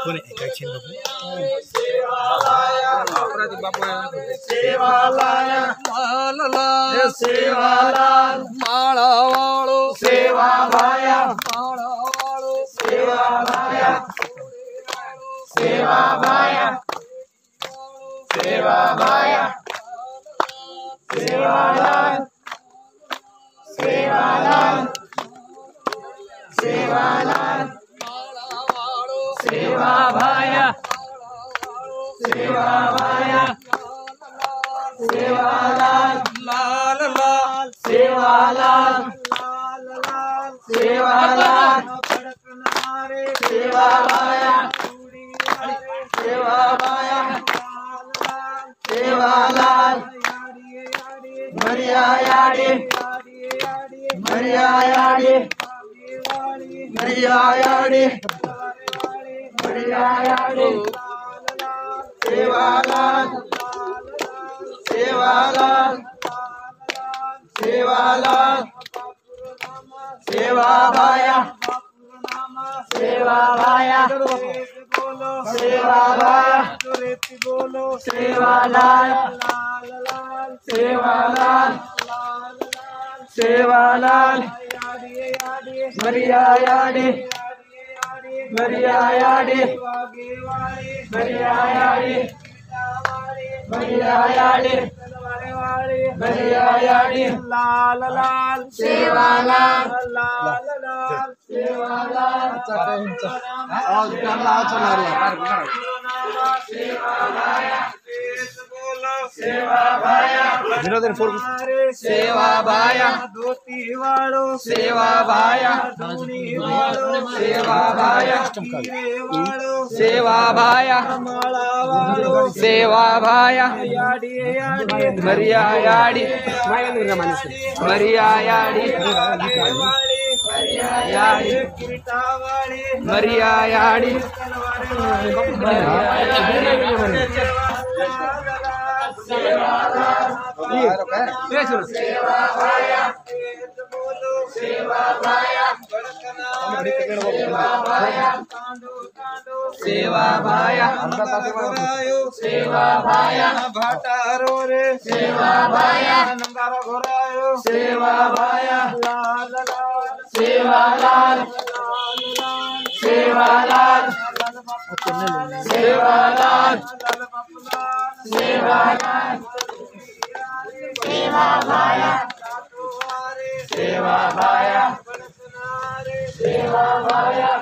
कोण आहे काय छेन बापू सेवालाया सेवालाल माळावाळो सेवा भाया माळावाळो सेवा भाया सेवा भाया सेवा भाया सेवालाल सेवालाल सेवालाल माळावाळो सेवा भाया सेवा भाया सेवालाल लाल लाल सेवालाल लाल लाल सेवालाल भड़कनारे सेवा भाया सेवा भाया सेवालाल मरिया याडी मरिया याडी मरिया याडी मरिया याडी सेवालाल सेवालाल सेवालाल सेवा भाया सेवा भाया सेवा भाया सेवालाल सेवालाल सेवालाल मरिया याडी मरिया याडी मरिया याडी मरिया याडी मरिया याडी लाल लाल सेवालाल लाल लाल सेवालाल सेवा भाया सेवा भाया धोती वालो सेवा भाया सेवा भाया सेवा भाया सेवा भाया मरिया याडी मरिया याडी मरिया याडी सेवा भाया सेवा भाया सेवा भाया सेवा भाया भाटारो रे सेवा भाया नंगारा घोरायो सेवा भाया सेवालाल सेवालाल सेवालाल सेवालाल सेवा भाया सेवा भाया सेवा भाया